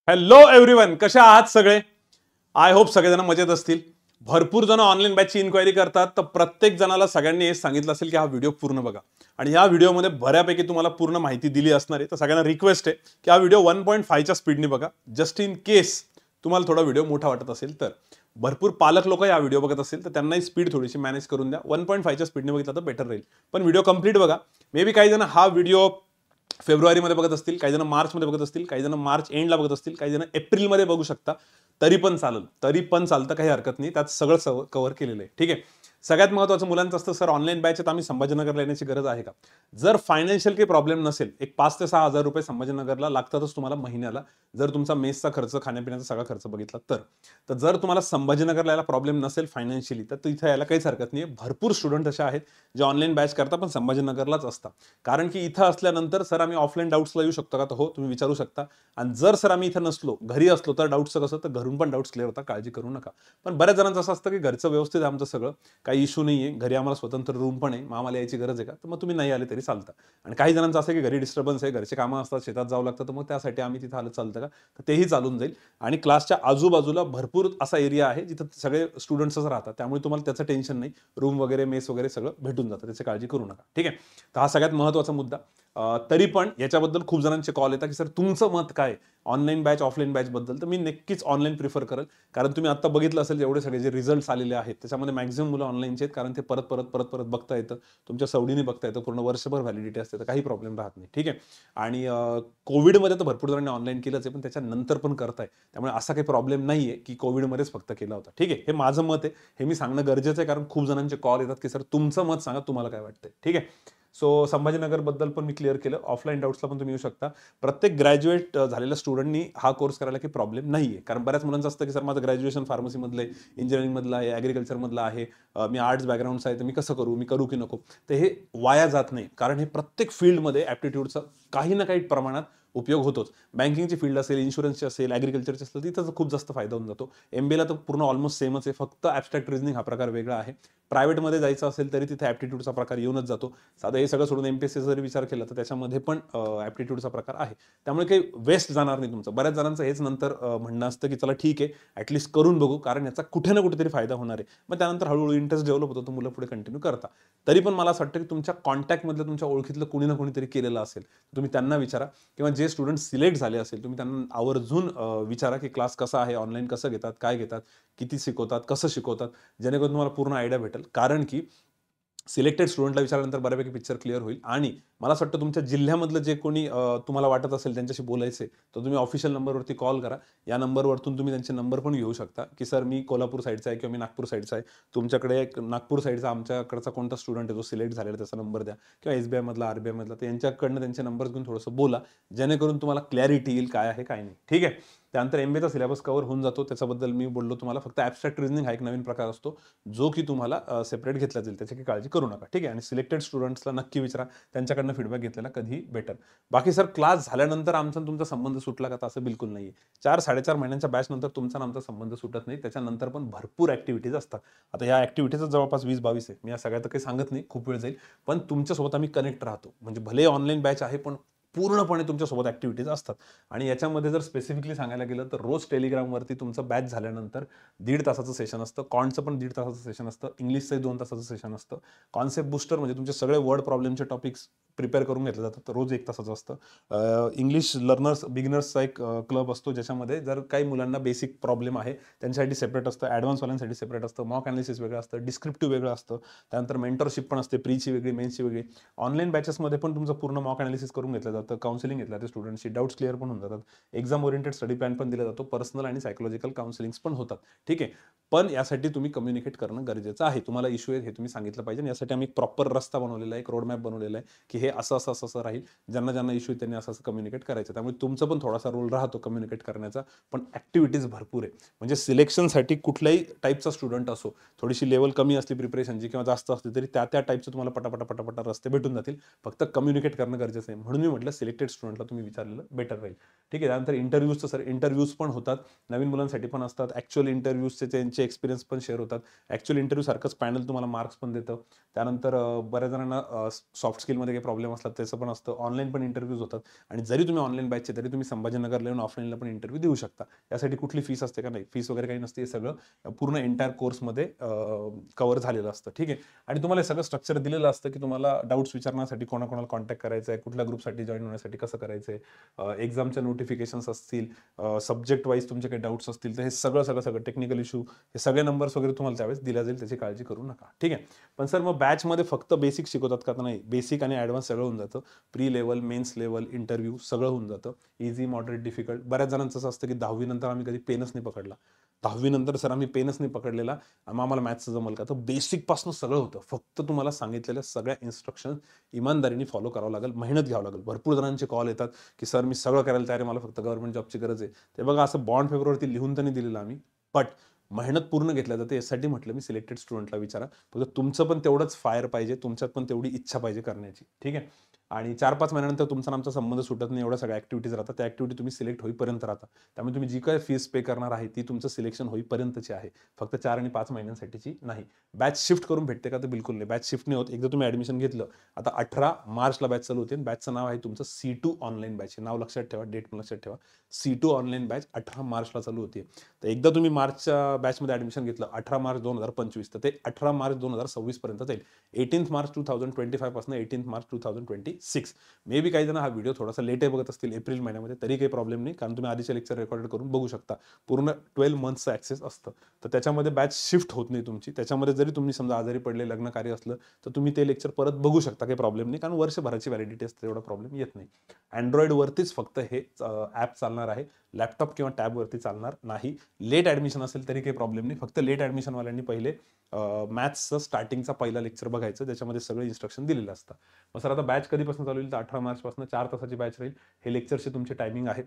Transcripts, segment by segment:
Hello everyone, कशा आहात सगळे? आय होप सगळेजण मजेत असतील. भरपूर जण ऑनलाईन बॅचची इन्क्वायरी करतात, तर प्रत्येक जणाला सगळ्यांनी हे सांगितलं असेल की हा व्हिडिओ पूर्ण बघा. आणि या व्हिडिओमध्ये बऱ्यापैकी तुम्हाला पूर्ण माहिती दिली असणार आहे. तर सगळ्यांना रिक्वेस्ट आहे की हा व्हिडिओ 1.5 च्या स्पीडने बघा, जस्ट इन केस तुम्हाला थोडा व्हिडिओ मोठा वाटत असेल तर. भरपूर पालक लोक हा व्हिडिओ बघत असेल तर त्यांनाही स्पीड थोडीशी मॅनेज करून द्या. 1.5 च्या स्पीडने बघितलं तर बेटर राहील. पण व्हिडिओ कंप्लीट बघा. मे बी काही जण हा व्हिडिओ फेब्रुवारीमध्ये बघत असतील, काही जण मार्चमध्ये बघत असतील, काही जण मार्च एंडला बघत असतील, काही जण एप्रिलमध्ये बघू शकता. तरी पण चालेल, तरी पण चालतं, काही हरकत नाही. त्यात सगळं कव्हर केलेलं आहे. ठीक आहे. सगळ्यात महत्त्वाचं मुलांचं असतं, सर ऑनलाईन बॅचेत आम्ही संभाजीनगरला येण्याची गरज आहे का? जर फायनान्शियल काही प्रॉब्लेम नसेल, एक 5 ते 6 हजार रुपये संभाजीनगरला लागतातच तुम्हाला महिन्याला, जर तुमचा मेसचा खर्च, खाण्यापिण्याचा सगळा खर्च बघितला तर. तर जर तुम्हाला संभाजीनगरला यायला प्रॉब्लेम नसेल फायनान्शियली, तर इथे यायला काहीच हरकत नाही. भरपूर स्टुडंट असे आहेत जे ऑनलाईन बॅच करतात पण संभाजीनगरलाच असतात. कारण की इथं असल्यानंतर सर आम्ही ऑफलाईन डाऊट्सला येऊ शकतो का? तर हो, तुम्ही विचारू शकता. आणि जर सर आम्ही इथं नसलो, घरी असलो, तर डाऊट्सचं कसं, तर घरून पण डाऊट्स क्लिअर होतात, काळजी करू नका. पण बऱ्याच जणांचं असं असतं की घरचं व्यवस्थित आहे आमचं सगळं, काही इश्यू नाही आहे, घरी आम्हाला स्वतंत्र रूम पण आहे, मग आम्हाला यायची गरज आहे का? तर मग तुम्ही नाही आले तरी चालतं. आणि काही जणांचं असं आहे की घरी डिस्टर्बन्स आहे, घरचे कामं असतात, शेतात जावं लागतं, तर मग त्यासाठी आम्ही तिथं आलं चालतं का? तर तेही चालून जाईल. आणि क्लासच्या आजूबाजूला भरपूर असा एरिया आहे जिथं सगळे स्टुडंट्सच राहतात, त्यामुळे तुम्हाला त्याचं टेन्शन नाही. रूम वगैरे, मेस वगैरे सगळं भेटून जातं, त्याची काळजी करू नका. ठीक आहे. तर हा सगळ्यात महत्त्वाचा मुद्दा. तरी पण याच्याबद्दल खूप जणांचे कॉल येतात की सर तुमचं मत काय ऑनलाईन बॅच ऑफलाईन बॅचबद्दल? तर मी नक्कीच ऑनलाईन प्रिफर करेल. कारण तुम्ही आता बघितलं असेल एवढे सगळे जे रिझल्ट्स आलेले आहेत त्याच्यामध्ये मॅक्झिमम मुलं ऑनलाईनचे आहेत, कारण ते परत परत परत परत बघता येतं, तुमच्या सवडीने बघता येतं, पूर्ण वर्षभर व्हॅलिडिटी असते, तर काही प्रॉब्लेम राहत नाही. ठीक आहे. आणि कोविडमध्ये तर भरपूर जणांनी ऑनलाईन केलंच आहे, पण त्याच्यानंतर पण करताय, त्यामुळे असा काही प्रॉब्लेम नाही आहे की कोविडमध्येच फक्त केला होता. ठीक आहे. हे माझं मत आहे, हे मी सांगणं गरजेचं आहे, कारण खूप जणांचे कॉल येतात की सर तुमचं मत सांगा, तुम्हाला काय वाटतंय. ठीक आहे. सो संभाजीनगरबद्दल पण मी क्लिअर केलं. ऑफलाईन डाऊट्सला पण तुम्ही येऊ शकता. प्रत्येक ग्रॅज्युएट झालेल्या स्टुडंटनी हा कोर्स करायला काही प्रॉब्लेम नाही आहे. कारण बऱ्याच मुलांचं असतं की सर माझं ग्रॅज्युएशन फार्मसीमधलं आहे, इंजिनिअरिंगमधलं आहे, ॲग्रिकल्चरमधलं आहे, मी आर्ट्स बॅकग्राऊंडचा आहे, तर मी कसं करू, मी करू की नको? तर हे वाया जात नाही, कारण हे प्रत्येक फील्डमध्ये ॲप्टिट्यूडचा काही ना काही प्रमाणात उपयोग होतोच. बँकिंगची फील्ड असेल, इन्शुरन्सची असेल, ॲग्रिकल्चरची असेल, तिथं खूप जास्त फायदा होऊन जातो. MBAला तर पूर्ण ऑलमोस्ट सेमच आहे, फक्त ॲब्स्ट्रॅक्ट रिझनिंग हा प्रकार वेगळा आहे. प्रायव्हेटमध्ये जायचं असेल तरी तिथे ॲप्टिट्यूडचा प्रकार येऊनच जातो. साधं हे सगळं सोडून MPSCचा जरी विचार केला तर त्याच्यामध्ये पण ॲप्टिट्यूडचा प्रकार आहे. त्यामुळे काही वेस्ट जाणार नाही तुमचं. बऱ्याच जणांचं हेच नंतर म्हणणं असतं की चला ठीक आहे, ॲटलीस्ट करून बघू, कारण याचा कुठे ना कुठेतरी फायदा होणार आहे. मग त्यानंतर हळूहळू इंटरेस्ट डेव्हलप होतो, तर मुलं पुढे कंटिन्यू करता. तरी पण मला असं वाटतं की तुमच्या कॉन्टॅक्टमधलं, तुमच्या ओळखीतलं कुणी ना कुणीतरी केलेलं असेल, तुम्ही त्यांना विचारा. किंवा जे स्टुडंट सिलेक्ट झाले असेल, तुम्ही त्यांना आवर्जून विचारा की क्लास कसा आहे, ऑनलाईन कसं घेतात, काय घेतात, किती शिकवतात, कसं शिकवतात, जेणेकरून तुम्हाला पूर्ण आयडिया भेटेल. कारण की सिलेक्टेड स्टुडंटला विचारल्यानंतर बऱ्यापैकी पिक्चर क्लिअर होईल. आणि मला असं वाटतं तुमच्या जिल्ह्यामधलं जे कोणी तुम्हाला वाटत असेल त्यांच्याशी बोलायचं तर तुम्ही ऑफिशियल नंबरवरती कॉल करा. या नंबरवरतून तुम्ही त्यांचे नंबर पण घेऊ शकता की सर मी कोल्हापूर साईडचा आहे किंवा मी नागपूर साईडचा आहे, तुमच्याकडे एक नागपूर साईडचा आमच्याकडचा कोणता स्टुडंट आहे जो सिलेक्ट झालेला, त्याचा नंबर द्या, किंवा SBI मधला, RBI मधला, तर यांच्याकडनं त्यांचे नंबर घेऊन थोडंसं बोला, जेणेकरून तुम्हाला क्लॅरिटी येईल काय आहे काय नाही. ठीक आहे. त्यानंतर MBAचा सिलेबस कव्हर होऊन जातो. त्याच्याबद्दल मी बोललो तुम्हाला. फक्त ॲब्स्ट्रॅक्ट रिझनिंग हा एक नवीन प्रकार असतो जो की तुम्हाला सेपरेट घेतला जाईल, त्याची काही काळजी करू नका. ठीक आहे. आणि सिलेक्टेड स्टुडंट्सला नक्की विचारा, त्यांच्याकडनं फीडबॅक घेतलेला कधीही बेटर. बाकी सर क्लास झाल्यानंतर आमचा तुमचा संबंध सुटला का? तर असं बिलकुल नाही आहे. 4-4.5 महिन्यांच्या बॅच नंतर तुमचा आणि आमचा संबंध सुटत नाही. त्याच्यानंतर पण भरपूर ॲक्टिव्हिटीज असतात. आता या ॲक्टिव्हिटीजच जवळपास 20-22 आहे. मी या सगळ्या तर काही सांगत नाही, खूप वेळ जाईल. पण तुमच्यासोबत आम्ही कनेक्ट राहतो. म्हणजे भले ऑनलाईन बॅच आहे, पण पूर्णपणे तुमच्यासोबत ॲक्टिव्हिटीज असतात. आणि याच्यामध्ये जर स्पेसिफिकली सांगायला गेलं तर रोज टेलिग्रामवरती तुमचं बॅच झाल्यानंतर 1.5 तासाचं सेशन असतं. कॉन्टचं पण 1.5 तासाचं सेशन असतं. इंग्लिशचंही 2 तासाचं सेशन असतं. कॉन्सेप्ट बुस्टर म्हणजे तुमचे सगळे वर्ड प्रॉब्लेमचे टॉपिक्स प्रिपेअर करून घेतले जातात. रोज 1 तासाचं असतं. इंग्लिश लर्नर्स बिगिनर्सचा एक क्लब असतो, ज्याच्यामध्ये जर काही मुलांना बेसिक प्रॉब्लेम आहे त्यांच्यासाठी सेपरेट असतं, ॲडव्हान्सवाल्यांसाठी सेपरेट असतं, मॉक ॲनालिसिस वेगळं असतं, डिस्क्रिप्टिव्ह वेगळं असतं. त्यानंतर मेंटरशिप पण असते, प्रीची वेगळी, मेन्सची वेगळी. ऑनलाईन बॅचेसमध्ये पण तुमचं पूर्ण मॉक ॲनालिसिस करून घेतलं जातं, काउन्सिलिंग घेतलं जातं स्टुडंट्सची, डाऊट्स क्लिअर पण होऊन जातात, एक्झाम ओरिएंटेड स्टडी प्लॅन पण दिला जातो, पर्सनल आणि सायकोलॉजिकल काउन्सिलिंग्स पण होतात. ठीक आहे. पण यासाठी तुम्ही कम्युनिकेट करणं गरजेचं आहे. तुम्हाला इश्यू आहे हे तुम्ही सांगितलं पाहिजे. यासाठी आम्ही एक प्रॉपर रस्ता बनवलेला आहे, एक रोड मॅप बनवलेला आहे की हे असं असं असं असं राहील. ज्यांना ज्यांना इश्यू आहे त्यांनी असं असं कम्युनिकेट करायचं. त्यामुळे तुमचं पण थोडासा रोल राहतो कम्युनिकेट करण्याचा. पण ॲक्टिव्हिटीज भरपूर आहे. म्हणजे सिलेक्शनसाठी कुठल्याही टाईपचा स्टुडंट असो, थोडीशी लेवल कमी असली प्रिपरेशनची किंवा जास्त असली तरी त्या त्या टाईपचं तुम्हाला पटापटा पटापटा रस्ते भेटून जातील. फक्त कम्युनिकेट करणं गरजेचं आहे. म्हणून मी म्हटलं सिलेक्टेड स्टुडंटला तुम्ही विचारलेलं बेटर राहील. ठीक आहे. त्यानंतर इंटरव्ह्यूजचं सर इंटरव्ह्यूज पण होतात. नवीन मुलांसाठी पण असतात. ॲक्च्युअल इंटरव्ह्यूजचे त्यांचे त्यांचे एक्सपिरियन्स पण शेअर होतात. ॲक्च्युअल इंटरव्ह्यू सारखंच पॅनल तुम्हाला मार्क्स पण देतं. त्यानंतर बऱ्याच जणांना सॉफ्ट स्किलमध्ये काही प्रॉब्लेम असतात त्याचं पण असतं. ऑनलाईन पण इंटरव्ह्यूज होतात आणि जरी तुम्ही ऑनलाईन बॅचचे तरी तुम्ही संभाजीनगरला येऊन ऑफलाईनला पण इंटरव्ह्यू देऊ शकता. यासाठी कुठली फीस असते का? नाही, फीस वगैरे काही नसते. हे सगळं पूर्ण एंटायर कोर्समध्ये कव्हर झालेलं असतं. ठीक आहे. आणि तुम्हाला हे सगळं स्ट्रक्चर दिलेलं असतं की तुम्हाला डाऊट्स विचारण्यासाठी कोणाकोणाला कॉन्टॅक्ट करायचं आहे, कुठल्या ग्रुपसाठी जॉईन होण्यासाठी कसं करायचं आहे, एक्झामच्या नोटिफिकेशन्स असतील, सब्जेक्ट वाईज तुमचे काही डाऊट्स असतील, तर हे सगळं टेक्निकल इश्यू, हे सगळे नंबर्स वगैरे तुम्हाला त्यावेळेस दिल्या जाईल. त्याची काळजी करू नका. ठीक आहे. पण सर मग बॅचमध्ये फक्त बेसिक शिकवतात का? तर नाही, बेसिक आणि ॲडव्हान्स सगळं होऊन जातं. Pre level, mains level, interview सगळं होऊन जातं. Easy, moderate, difficult. बऱ्याच जणांचं असं असतं की 10वी नंतर आम्ही कधी पेनच नाही पकडला. 10वी नंतर सर आम्ही पेनच नाही पकडलेला, आम्हाला मॅथ्सचं जमल का? तर बेसिकपासून सगळं होतं. फक्त तुम्हाला सांगितलेल्या सगळ्या इन्स्ट्रक्शन इमानदारीने फॉलो करावं लागेल, मेहनत घ्यावं लागेल. भरपूर जणांचे कॉल येतात की सर मी सगळं करायला तयार आहे, मला फक्त गव्हर्नमेंट जॉबची गरज आहे. ते बघा, असं बॉन्ड पेपरवरती लिहून तर नाही दिलेलं आम्ही, बट मेहनत पूर्ण घेतल्या जाते. यासाठी म्हटलं मी सिलेक्टेड स्टुडंटला विचारा. फक्त तुमचं पण तेवढंच फायर पाहिजे, तुमच्यात पण तेवढी इच्छा पाहिजे करण्याची. ठीक आहे. आणि 4-5 महिन्यानंतर तुमचा आमचा संबंध सुटत नाही, एवढ्या सगळ्या ॲक्टिव्हिटीज राहतात. त्या ॲक्टिव्हिटी तुम्ही सिलेक्ट होईपर्यंत राहता. त्यामुळे तुम्ही जी काही फीस पे करणार आहे ती तुमचं सिलेक्शन होईपर्यंतची आहे, फक्त 4 आणि 5 महिन्यांसाठीची नाही. बॅच शिफ्ट करून भेटते का? तर बिलकुल नाही. बॅच शिफ्ट नाही होत. एकदा तुम्ही ॲडमिशन घेतलं, आता 18 मार्चला बॅच चालू होते. बॅचचं नाव आहे तुमचं C2 ऑनलाईन बॅच. नाव लक्षात ठेवा, डेट पण लक्षात ठेवा. C2 ऑनलाईन बॅच 18 मार्चला चालू होते. तर एकदा तुम्ही मार्चच्या बॅचमध्ये ॲडमिशन घेतलं 18 मार्च 2025, तर ते 18 मार्च 2026 पर्यंत जाईल. 18 मार्च 2025 पासून 18 मार्च 2026. मे बी काही जण हा व्हिडिओ थोडासा लेट बघत असतील एप्रिल महिन्यामध्ये, तरी काही प्रॉब्लेम नाही, कारण तुम्ही आधीचे लेक्चर रेकॉर्ड करून बघू शकता. पूर्ण 12 मंथचं ॲक्सेस असतं. तर त्याच्यामध्ये बॅच शिफ्ट होत नाही तुमची. त्याच्यामध्ये जरी तुम्ही समजा आजारी पडले, लग्न कार्य असलं, तर तुम्ही ते लेक्चर परत बघू शकता, काही प्रॉब्लेम नाही, कारण वर्षभराची व्हॅलिडिटी असते, एवढा प्रॉब्लेम येत नाही. अँड्रॉइडवरतीच फक्त हे ॲप चालणार आहे, लॅपटॉप किंवा टॅबवरती चालणार नाही. लेट ॲडमिशन असेल तरी काही प्रॉब्लेम नाही. फक्त लेट ॲडमिशनवाल्यांनी पहिले मॅथ्सचं स्टार्टिंगचा पहिला लेक्चर बघायचं, त्याच्यामध्ये सगळं इन्स्ट्रक्शन दिलेलं असतं. मग सर आता बॅच कधीपासून चालू होईल? तर 18 मार्चपासून 4 तासाची बॅच राहील. हे लेक्चरचे तुमचे टायमिंग आहे.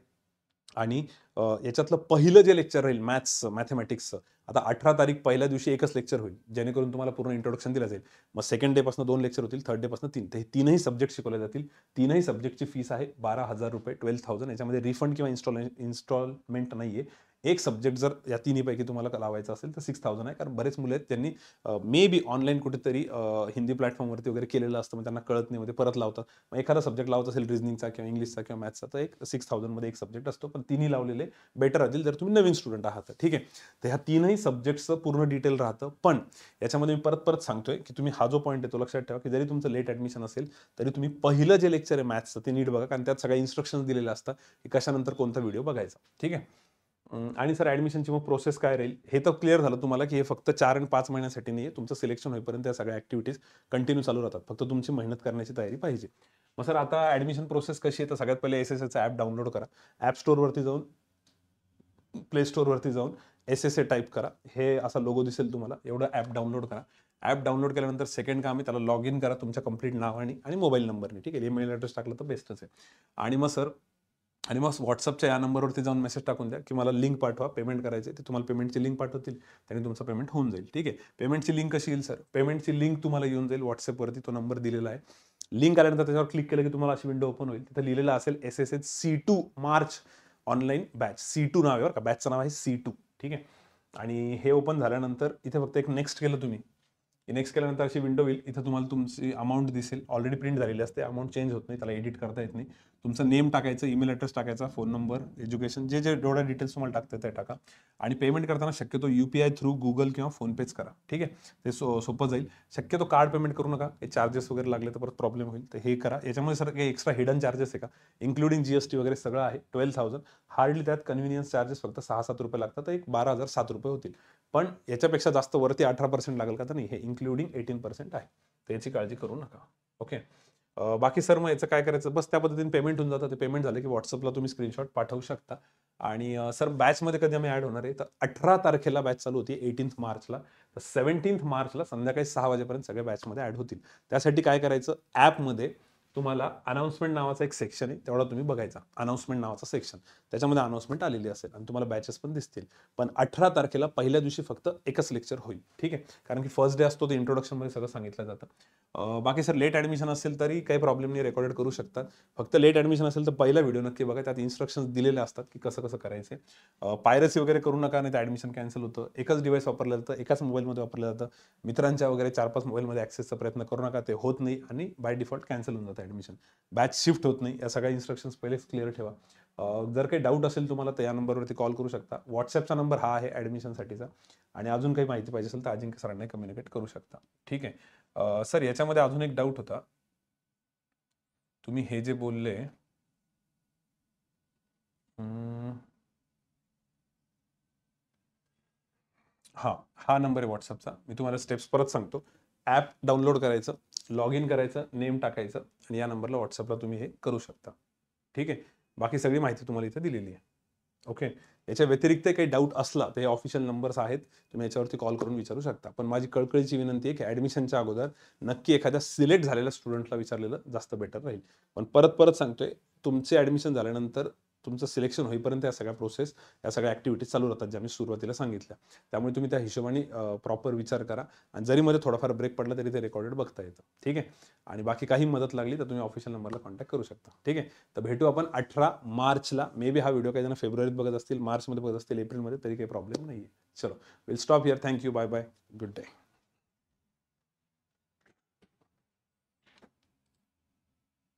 आणि याच्यातलं पहिलं जे लेक्चर राहील मॅथ्सचं, मॅथेमॅटिक्सचं, आता 18 तारीख पहिल्या दिवशी एकच लेक्चर होईल, जेणेकरून तुम्हाला पूर्ण इंट्रोडक्शन दिलं जाईल. मग सेकंड डेपासून 2 लेक्चर होतील, थर्ड डेपासून 3. तर हे तीनही सब्जेक्ट शिकवले जातील. तीनही सब्जेक्टची फीस आहे 12,000 रुपये, 12,000. याच्यामध्ये रिफंड किंवा इन्स्टॉलमेंट नाही आहे. एक सब्जेक्ट जर या तिन्हीपैकी तुम्हाला लावायचा असेल तर 6,000 आहे. कारण बरेच मुलं आहेत त्यांनी मे बी ऑनलाईन कुठेतरी हिंदी प्लॅटफॉर्मवरती वगैरे केलेलं असतं, मग त्यांना कळत नाही, मग ते परत लावतात. मग एखादा सब्जेक्ट लावत असेल रिझनिंगचा किंवा इंग्लिशचा किंवा मॅथ्सचा, तर एक 6,000 मध्ये एक सब्जेक्ट असतो. पण तिन्ही लावलेले बेटर राहतील जर तुम्ही नवीन स्टुडंट आहात. ठीक आहे. तर ह्या तीनही सब्जेक्टचं पूर्ण डिटेल राहतं. पण याच्यामध्ये मी परत सांगतोय की तुम्ही हा जो पॉईंट आहे तो लक्षात ठेवा, की जरी तुमचं लेट ॲडमिशन असेल तरी तुम्ही पहिलं जे लेक्चर आहे मॅथ्सचं ते नीट बघा, कारण त्यात सगळ्या इन्स्ट्रक्शन्स दिलेले असतात की कशानंतर कोणता व्हिडिओ बघायचा. ठीक आहे. आणि सर ॲडमिशनची मग प्रोसेस काय राहील? हे तर क्लिअर झालं तुम्हाला, की हे फक्त 4 आणि 5 महिन्यासाठी नाही आहे. तुमचं सिलेक्शन होईपर्यंत या सगळ्या ॲक्टिव्हिटीज कंटिन्यू चालू राहतात. फक्त तुमची मेहनत करण्याची तयारी पाहिजे. मग सर आता ॲडमिशन प्रोसेस कशी आहे? तर सगळ्यात पहिले SSAचं ॲप डाउनलोड करा. ॲप स्टोअरवरती जाऊन, प्ले स्टोअरवरती जाऊन SSA टाईप करा. हे असा लोगो दिसेल तुम्हाला. एवढं ॲप डाउनलोड करा. ॲप डाउनलोड केल्यानंतर सेकंड काम आहे, त्याला लॉग इन करा तुमच्या कंप्लीट नावाने आणि मोबाईल नंबरने. ठीक आहे. ईमेल ॲड्रेस टाकलं तर बेस्टच आहे. आणि मग व्हॉट्सअपच्या या नंबरवरती जाऊन मेसेज टाकून द्या की मला लिंक पाठवा, पेमेंट करायचे. ते तुम्हाला पेमेंटची लिंक पाठवतील, त्याने तुमचं पेमेंट होऊन जाईल. ठीक आहे. पेमेंटची लिंक कशी येईल सर? पेमेंटची लिंक तुम्हाला येऊन जाईल व्हॉट्सअपवरती, तो नंबर दिलेला आहे. लिंक आल्यानंतर त्याच्यावर क्लिक केलं की तुम्हाला अशी विंडो ओपन होईल. तिथं लिहिलेलं असेल SSA C2 March online batch. C2 नाव आहे बरं का, बॅचचं नाव आहे C2. ठीक आहे. आणि हे ओपन झाल्यानंतर इथे फक्त एक नेक्स्ट केलं तुम्ही, नेक्स्ट केल्यानंतर अशी विंडो होईल. इथं तुम्हाला तुमची अमाऊंट दिसेल, ऑलरेडी प्रिंट झालेली असते. अमाऊंट चेंज होत नाही, त्याला एडिट करता येत नाही. तुमचं नेम टाकायचं, ईमेल ॲड्रेस टाकायचा, फोन नंबर, एज्युकेशन, जे जेवढ्या डिटेल्स तुम्हाला टाकता ते टाका. आणि पेमेंट करताना शक्यतो UPI थ्रू गुगल किंवा फोनपेच करा. ठीक आहे. ते सोपं जाईल. शक्यतो कार्ड पेमेंट करू नका, हे चार्जेस वगैरे लागले तर परत प्रॉब्लेम होईल. तर हे करा. याच्यामध्ये सर काही एक्स्ट्रा हिडन चार्जेस आहे का? इन्क्लुडिंग GST वगैरे सगळं आहे 12,000. हार्डली त्यात कन्व्हिनियन्स चार्जेस फक्त 6-7 रुपये लागतात, तर एक 12,007 रुपये होतील. पण याच्यापेक्षा जास्त वरती 18% लागेल का? तर नाही, हे इन्क्लुडिंग 18% आहे. त्याची काळजी करू नका. ओके. बाकी सर मग याचं काय करायचं? बस त्या पद्धतीने पेमेंट होऊन जातं. ते पेमेंट झालं की व्हॉट्सअपला तुम्ही स्क्रीनशॉट पाठवू शकता. आणि सर बॅचमध्ये कधी आम्ही ॲड होणार आहे? तर 18 तारखेला बॅच चालू होती, 18 मार्चला. तर 17 मार्चला संध्याकाळी 6 वाजेपर्यंत सगळे बॅचमध्ये ॲड होतील. त्यासाठी काय करायचं? ॲपमध्ये तुम्हाला अनाउन्समेंट नावाचा एक सेक्शन आहे, तेवढा तुम्ही बघायचा. अनाउन्समेंट नावाचा सेक्शन, त्याच्यामध्ये अनाउन्समेंट आलेली असेल आणि तुम्हाला बॅचेस पण दिसतील. पण 18 तारखेला पहिल्या दिवशी फक्त एकच लेक्चर होईल, ठीक आहे. कारण की फर्स्ट डे असतो, ते इंट्रोडक्शनमध्ये सगळं सांगितलं जातं. बाकी सर लेट ॲडमिशन असेल तरी काही प्रॉब्लेम नाही, रेकॉर्डेड करू शकतात. फक्त लेट ॲडमिशन असेल तर पहिला व्हिडिओ नक्की बघा, त्यात इन्स्ट्रक्शन्स दिलेले असतात की कसं कसं करायचे. पायरसी वगैरे करू नका, नाही तर ॲडमिशन कॅन्सल होतं. एकच डिव्हाइस वापरलं जातं, एकाच मोबाईलमध्ये वापरलं जातं. मित्रांच्या वगैरे 4-5 मोबाईलमध्ये ॲक्सेसचा प्रयत्न करू नका, ते होत नाही आणि बाय डिफॉल्ट कॅन्सल होऊन जातं ॲडमिशन. बॅच शिफ्ट होत नाही, या सगळ्या इन्स्ट्रक्शन्स पहिलेच क्लिअर ठेवा. जर काही डाऊट असेल तुम्हाला तर या नंबरवरती कॉल करू शकता. व्हॉट्सॲपचा नंबर हा आहे ॲडमिशनसाठीचा. आणि अजून काही माहिती पाहिजे असेल तर अजिंक्य सरांना कम्युनिकेट करू शकता, ठीक आहे. सर याच्यामध्ये अजून एक डाऊट होता. तुम्ही हे जे बोलले, हां, हा नंबर आहे व्हॉट्सअपचा. मी तुम्हाला स्टेप्स परत सांगतो. ॲप डाउनलोड करायचं, लॉग इन करायचं, नेम टाकायचं आणि या नंबरला व्हॉट्सअपला तुम्ही हे करू शकता, ठीक आहे. बाकी सगळी माहिती तुम्हाला इथे दिलेली आहे. ओके. याच्या व्यतिरिक्त काही डाऊट असला तर हे ऑफिशियल नंबर्स आहेत, तुम्ही याच्यावरती कॉल करून विचारू शकता. पण माझी कळकळीची विनंती आहे की ॲडमिशनच्या अगोदर नक्की एखाद्या सिलेक्ट झालेल्या स्टुडंटला विचारलेलं जास्त बेटर राहील. पण परत परत सांगतोय, तुमचे ॲडमिशन झाल्यानंतर तुमचं सिलेक्शन होईपर्यंत या सगळ्या प्रोसेस, या सगळ्या ॲक्टिव्हिटीज चालू राहतात, ज्या मी सुरुवातीला सांगितल्या. त्यामुळे तुम्ही त्या हिशोबाने प्रॉपर विचार करा आणि जरी मध्ये थोडाफार ब्रेक पडला तरी ते रेकॉर्डेड बघता येतं, ठीक आहे. आणि बाकी काही मदत लागली तर तुम्ही ऑफिशियल नंबरला कॉन्टॅक्ट करू शकता, ठीक आहे. तर भेटू आपण 18 मार्चला. मे बी हा व्हिडिओ काही जण फेब्रुवारीत बघत असतील, मार्चमध्ये बघत असतील, एप्रिलमध्ये, तरी काही प्रॉब्लेम नाही आहे. चलो, will stop here. Thank you, bye bye, good day.